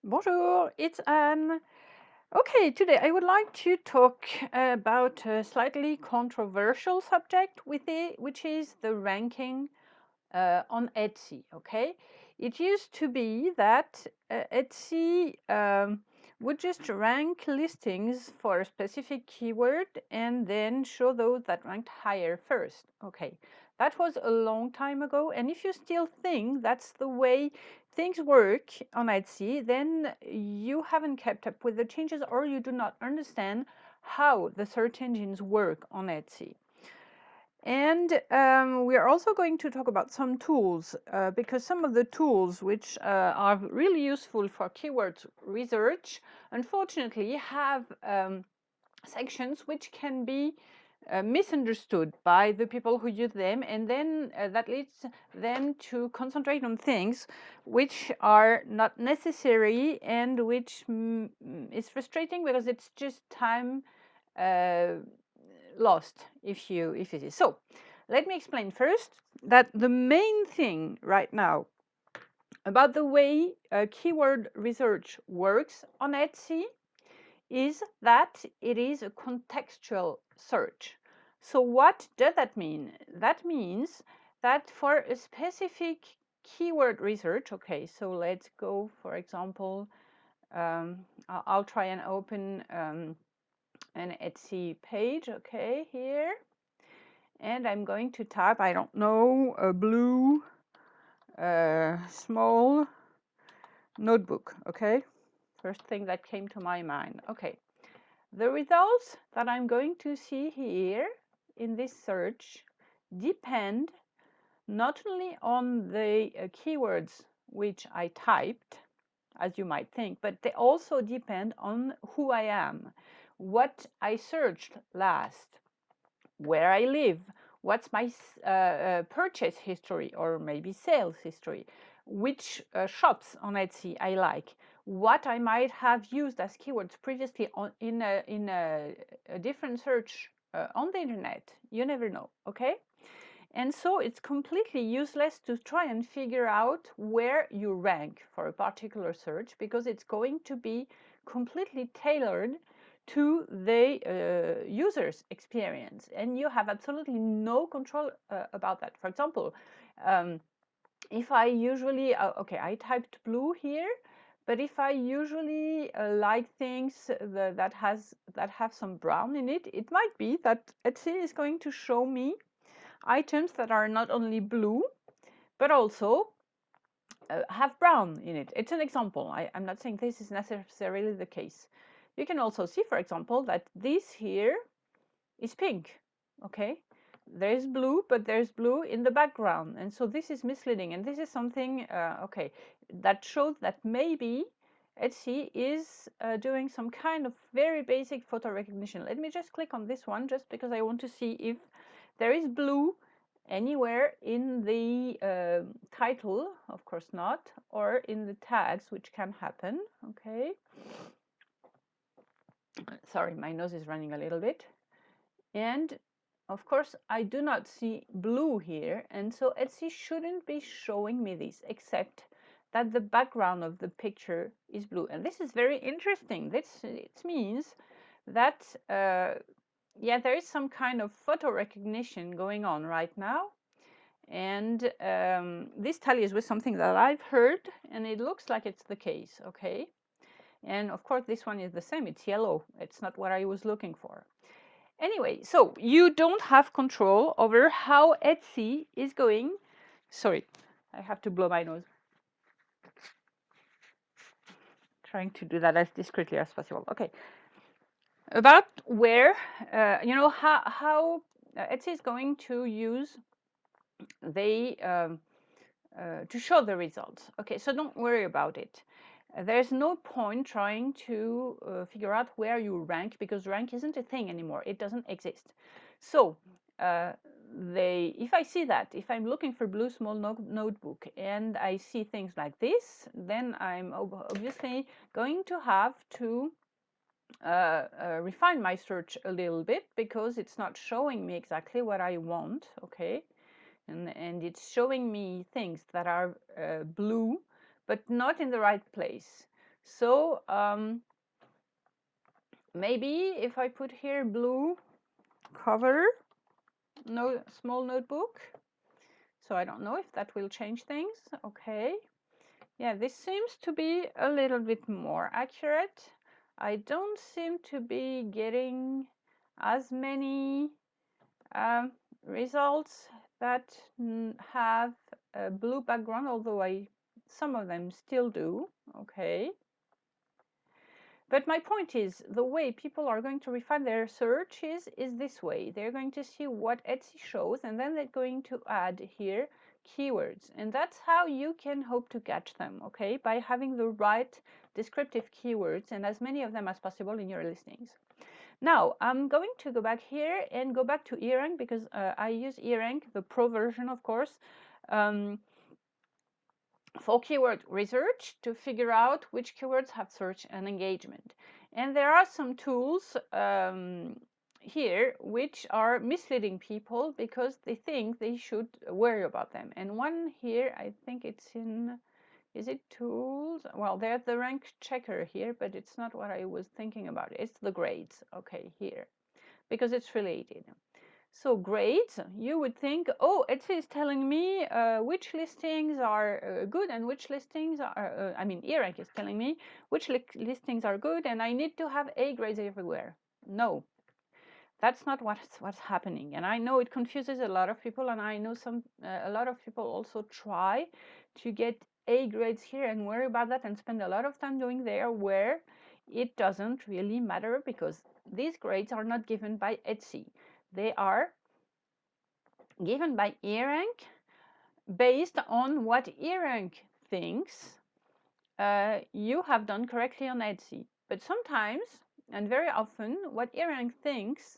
Bonjour, it's Anne. Okay, today I would like to talk about a slightly controversial subject which is the ranking on Etsy. Okay, it used to be that Etsy would just rank listings for a specific keyword and then show those that ranked higher first. Okay, that was a long time ago, and if you still think that's the way things work on Etsy, then you haven't kept up with the changes or you do not understand how the search engines work on Etsy. And we are also going to talk about some tools because some of the tools which are really useful for keyword research, unfortunately, have sections which can be misunderstood by the people who use them, and then that leads them to concentrate on things which are not necessary and which is frustrating because it's just time uh, lost if it is. So let me explain first that the main thing right now about the way keyword research works on Etsy is that it is a contextual search. So what does that mean? That means that for a specific keyword research, okay, so let's go, for example, I'll try and open an Etsy page, okay, here. And I'm going to type, I don't know, a blue small notebook, okay? First thing that came to my mind. Okay, the results that I'm going to see here in this search depend not only on the keywords which I typed, as you might think, but they also depend on who I am, what I searched last, where I live, what's my purchase history or maybe sales history, which shops on Etsy I like, what I might have used as keywords previously in a different search on the internet. You never know, okay? And so it's completely useless to try and figure out where you rank for a particular search because it's going to be completely tailored to the user's experience, and you have absolutely no control about that. For example, if I usually, okay, I typed blue here, but if I usually like things that have some brown in it, it might be that Etsy is going to show me items that are not only blue, but also have brown in it. It's an example. I'm not saying this is necessarily the case. You can also see, for example, that this here is pink, okay? There's blue, but there's blue in the background, and so this is misleading, and this is something, okay, that shows that maybe Etsy is doing some kind of very basic photo recognition. Let me just click on this one, just because I want to see if there is blue anywhere in the title, of course not, or in the tags, which can happen, okay? Sorry, my nose is running a little bit. And of course, I do not see blue here, and so Etsy shouldn't be showing me this, except that the background of the picture is blue. And this is very interesting. This it means that, yeah, there is some kind of photo recognition going on right now. And this tallies with something that I've heard, and it looks like it's the case, okay? And of course, this one is the same. It's yellow. It's not what I was looking for. Anyway, so you don't have control over how Etsy is going. Sorry, I have to blow my nose. Trying to do that as discreetly as possible. Okay. About where, how Etsy is going to use the to show the results. Okay, so don't worry about it. There's no point trying to figure out where you rank, because rank isn't a thing anymore. It doesn't exist. So if I see that, if I'm looking for blue small notebook and I see things like this, then I'm obviously going to have to refine my search a little bit, because it's not showing me exactly what I want, okay? And it's showing me things that are blue, but not in the right place. So maybe if I put here blue cover, no small notebook. So I don't know if that will change things. Okay. Yeah, this seems to be a little bit more accurate. I don't seem to be getting as many um, results that have a blue background, although some of them still do. Okay. But my point is, the way people are going to refine their searches is this way. They're going to see what Etsy shows, and then they're going to add here keywords. And that's how you can hope to catch them, okay? By having the right descriptive keywords and as many of them as possible in your listings. Now, I'm going to go back here and go back to eRank because I use eRank, the pro version, of course, for keyword research to figure out which keywords have search and engagement. And there are some tools here which are misleading people because they think they should worry about them. And one here, I think it's in, is it tools? Well, there's the rank checker here, but it's not what I was thinking about. It's the grades, okay, here, because it's related. So grades, you would think, oh, Etsy is telling me which listings are good and which listings are, I mean, eRank is telling me which listings are good and I need to have A grades everywhere. No, that's not what's happening. And I know it confuses a lot of people, and I know a lot of people also try to get A grades here and worry about that and spend a lot of time doing there where it doesn't really matter because these grades are not given by Etsy. They are given by eRank based on what eRank thinks you have done correctly on Etsy. But sometimes, and very often, what eRank thinks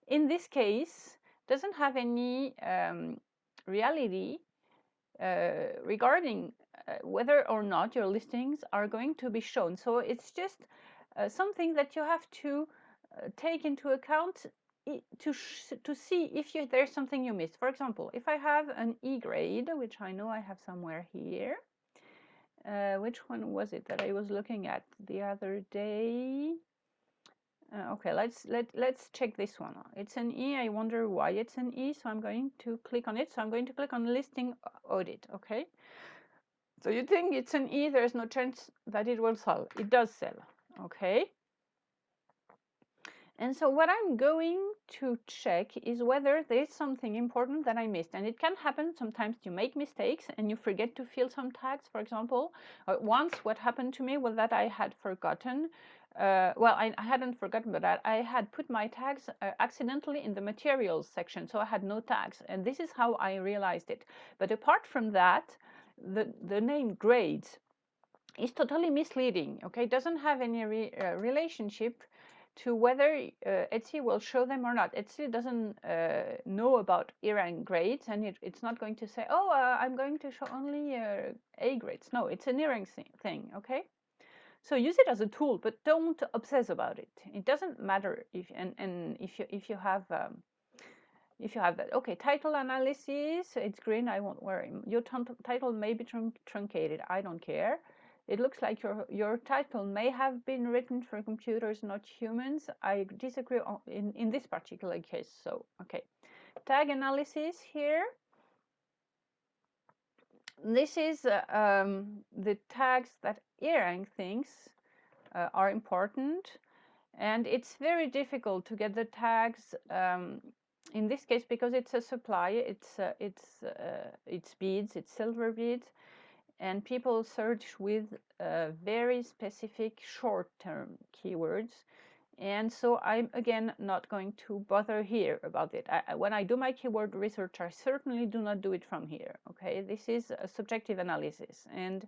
in this case doesn't have any reality regarding whether or not your listings are going to be shown. So it's just something that you have to take into account to see if there's something you missed. For example, if I have an E grade, which I know I have somewhere here, which one was it that I was looking at the other day? Okay, let's check this one. It's an E. I wonder why it's an E. So I'm going to click on it. So I'm going to click on listing audit. Okay. So you think it's an E? There's no chance that it will sell. It does sell. Okay. And so what I'm going to check is whether there's something important that I missed. And it can happen sometimes you make mistakes and you forget to fill some tags, for example. Once what happened to me was that I had forgotten, well, I hadn't forgotten, but I had put my tags accidentally in the materials section. So I had no tags. And this is how I realized it. But apart from that, the name grades is totally misleading. Okay, it doesn't have any relationship to whether Etsy will show them or not. Etsy doesn't know about eRank grades, and it's not going to say, oh, I'm going to show only A grades. No, it's an eRank thing, okay? So use it as a tool, but don't obsess about it. It doesn't matter if if you have that. Okay, title analysis, it's green, I won't worry. Your title may be truncated, I don't care. It looks like your title may have been written for computers, not humans. I disagree in this particular case. So, okay. Tag analysis here. This is the tags that eRank thinks are important. And it's very difficult to get the tags in this case because it's a supply. It's beads, it's silver beads, and people search with very specific short-term keywords. And so I'm again not going to bother here about it. When I do my keyword research, I certainly do not do it from here. Okay, this is a subjective analysis, and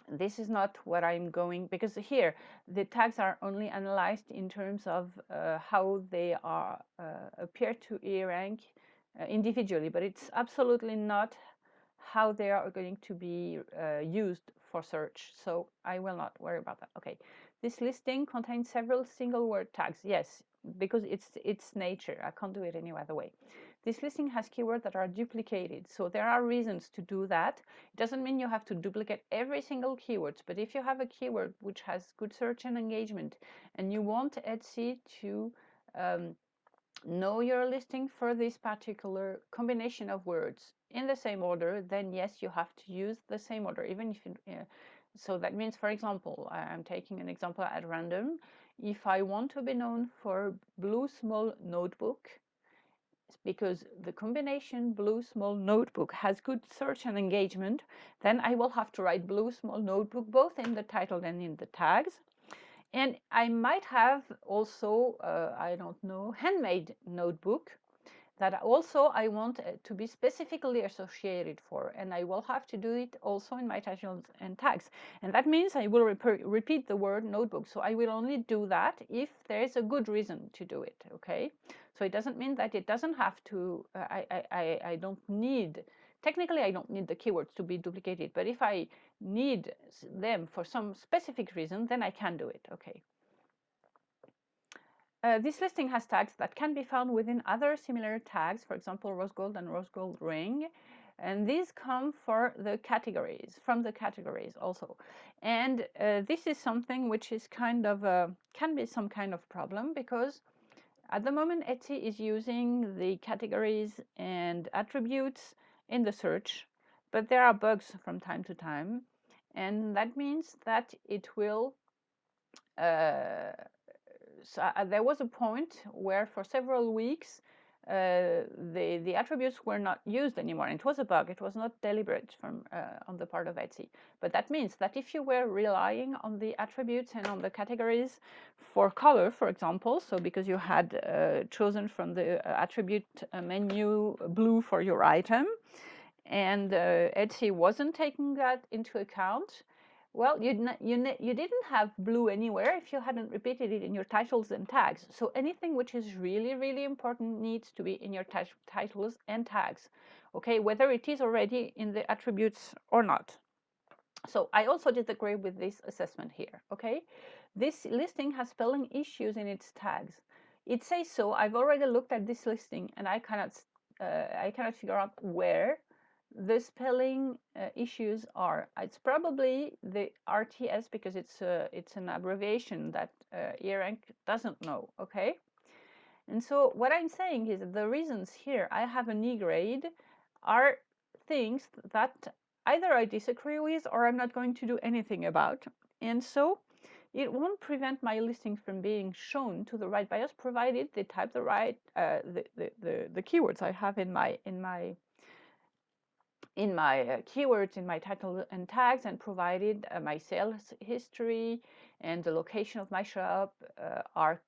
this is not what I'm going, because here the tags are only analyzed in terms of how they are appear to eRank individually, but it's absolutely not how they are going to be used for search. So I will not worry about that. Okay, this listing contains several single word tags. Yes, because it's nature. I can't do it any other way. this listing has keywords that are duplicated. So there are reasons to do that. It doesn't mean you have to duplicate every single keyword, but if you have a keyword which has good search and engagement and you want Etsy to know your listing for this particular combination of words in the same order, then yes, you have to use the same order, even if you, so that means, for example, I'm taking an example at random. If I want to be known for blue small notebook, because the combination blue small notebook has good search and engagement, then I will have to write blue small notebook both in the title and in the tags. And I might have also, I don't know, handmade notebook that also I want to be specifically associated for, and I will have to do it also in my titles and tags. And that means I will repeat the word notebook. So I will only do that if there is a good reason to do it, okay? So it doesn't mean that it doesn't have to, I don't need, technically I don't need the keywords to be duplicated, but if I need them for some specific reason, then I can do it, okay? This listing has tags that can be found within other similar tags, for example, rose gold and rose gold ring. And these come from the categories also. And this is something which is kind of, can be some kind of problem, because at the moment Etsy is using the categories and attributes in the search, but there are bugs from time to time. And that means that it will so there was a point where for several weeks the attributes were not used anymore. And it was a bug. It was not deliberate from on the part of Etsy. But that means that if you were relying on the attributes and on the categories for color, for example, so because you had chosen from the attribute menu blue for your item, and Etsy wasn't taking that into account, well, you didn't have blue anywhere if you hadn't repeated it in your titles and tags. So anything which is really, really important needs to be in your titles and tags, okay, whether it is already in the attributes or not. So I also disagree with this assessment here, okay? This listing has spelling issues in its tags. It says so. I've already looked at this listing and I cannot figure out where the spelling issues are. It's probably the RTS, because it's an abbreviation that eRank doesn't know, okay? And so what I'm saying is that the reasons here I have an E grade are things that either I disagree with or I'm not going to do anything about. And so it won't prevent my listing from being shown to the right buyers, provided they type the right the keywords I have in my keywords in my title and tags, and provided my sales history and the location of my shop are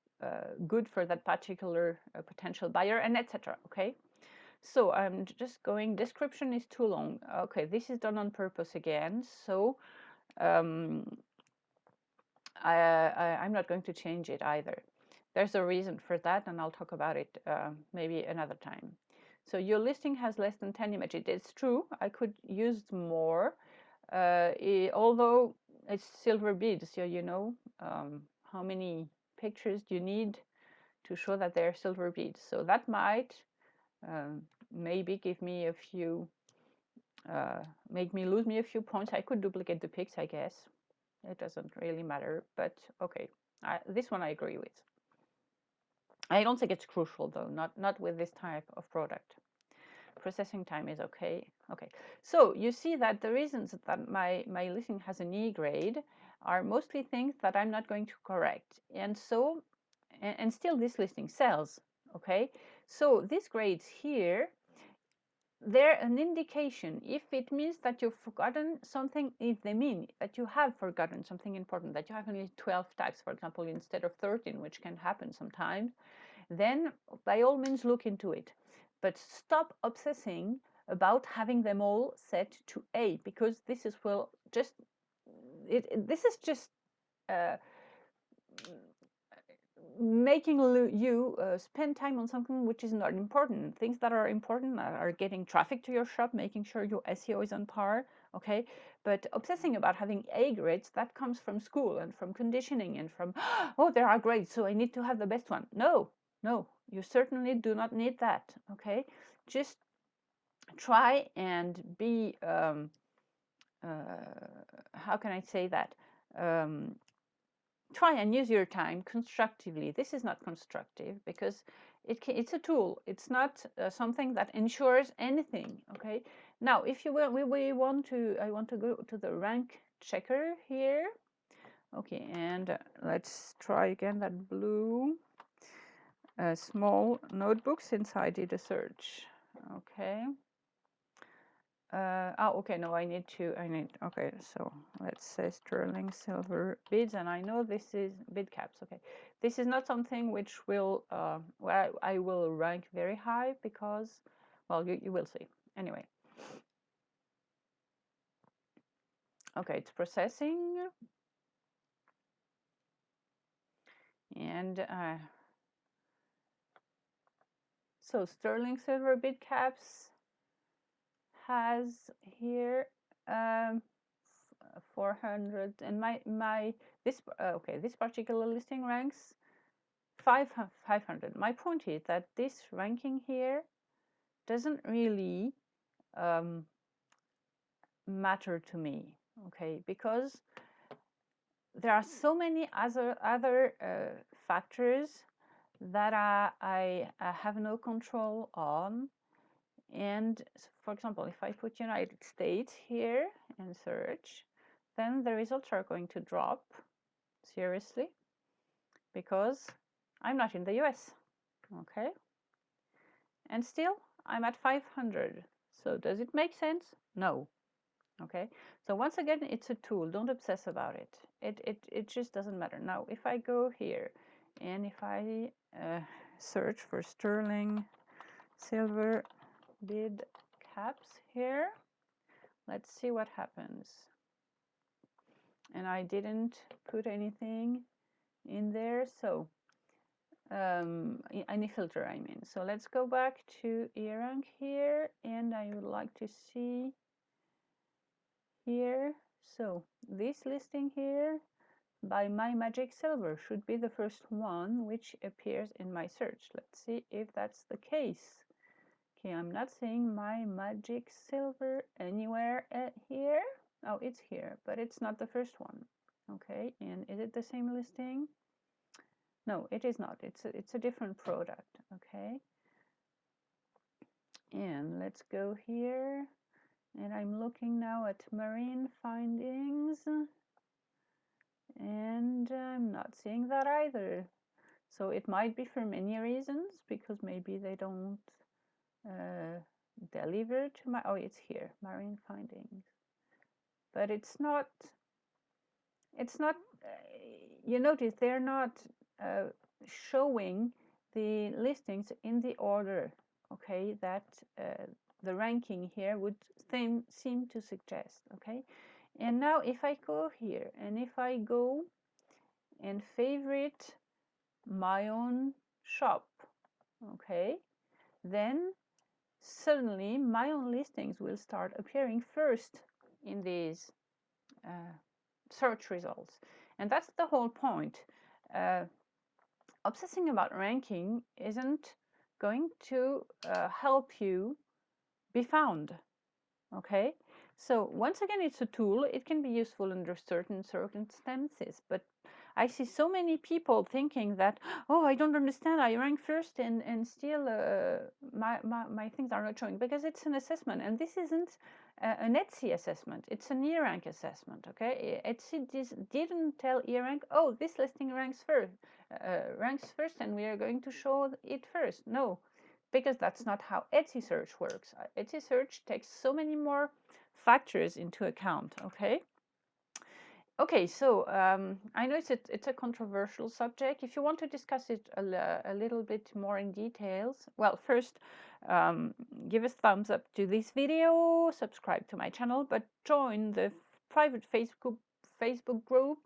good for that particular potential buyer, and etc. Okay, so I'm just going, description is too long. Okay, this is done on purpose again, so I'm not going to change it either. There's a reason for that, and I'll talk about it maybe another time. So your listing has less than 10 images. It's true, I could use more, although it's silver beads, so you know how many pictures do you need to show that they're silver beads. So that might maybe give me a few, make me lose me a few points. I could duplicate the pics, I guess. It doesn't really matter, but okay. This one I agree with. I don't think it's crucial though, not with this type of product. Processing time is okay. Okay, so you see that the reasons that my listing has an E grade are mostly things that I'm not going to correct. And so, and still this listing sells, okay? So these grades here, they're an indication. If it means that you've forgotten something, if they mean that you have forgotten something important, that you have only 12 tags, for example, instead of 13, which can happen sometimes, then by all means look into it. But stop obsessing about having them all set to A, because this is, well, just, this is just making you spend time on something which is not important. Things that are important are getting traffic to your shop, making sure your SEO is on par, okay? But obsessing about having A grades, that comes from school and from conditioning and from, oh, there are grades, so I need to have the best one. No, No, you certainly do not need that, okay? Just try and be, how can I say that? Try and use your time constructively. This is not constructive because it's a tool. It's not something that ensures anything, okay? Now, if you will, we want to, I want to go to the rank checker here. Okay, and let's try again that blue small notebook since I did a search. Okay. Okay, no, I need, okay, so let's say sterling silver bids, and I know this is bid caps, okay. This is not something which will, where I will rank very high because, well, you will see. Anyway. Okay, it's processing. And so sterling silver bid caps has here 400, and this particular listing ranks 500. My point is that this ranking here doesn't really matter to me, okay, because there are so many other factors that I have no control on. And for example, if I put United States here and search, then the results are going to drop seriously because I'm not in the US, okay? And still I'm at 500. So does it make sense? No. Okay, so once again, it's a tool. Don't obsess about it. It just doesn't matter. Now, if I go here and if I search for sterling silver bid caps here, let's see what happens. And I didn't put anything in there, so any filter, I mean. So let's go back to eRank here, and I would like to see here. So this listing here by My Magic Silver should be the first one which appears in my search. Let's see if that's the case. Okay, I'm not seeing My Magic Silver anywhere here. Oh, it's here, but it's not the first one. Okay, and is it the same listing? No, it is not. It's a different product. Okay, and let's go here, and I'm looking now at marine findings, and I'm not seeing that either. So it might be for many reasons, because maybe they don't deliver to my, oh, it's here, marine findings. But it's not, you notice they're not showing the listings in the order, okay, that the ranking here would seem to suggest, okay. And now if I go here and if I go and favorite my own shop, okay, then suddenly my own listings will start appearing first in these search results. And that's the whole point. Obsessing about ranking isn't going to help you be found, okay? So once again, it's a tool. It can be useful under certain circumstances, but I see so many people thinking that, oh, I don't understand, I rank first and still my things are not showing, because it's an assessment, and this isn't an Etsy assessment, it's an eRank assessment, okay? Etsy didn't tell eRank, oh, this listing ranks first and we are going to show it first. No, because that's not how Etsy search works. Etsy search takes so many more factors into account, okay? Okay, so I know it's a controversial subject. If you want to discuss it a little bit more in details, well, first, give a thumbs up to this video, subscribe to my channel, but join the private Facebook group.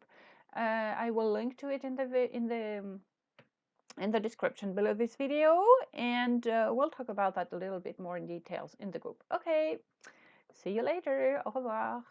I will link to it in the description below this video, and we'll talk about that a little bit more in details in the group. Okay, see you later. Au revoir.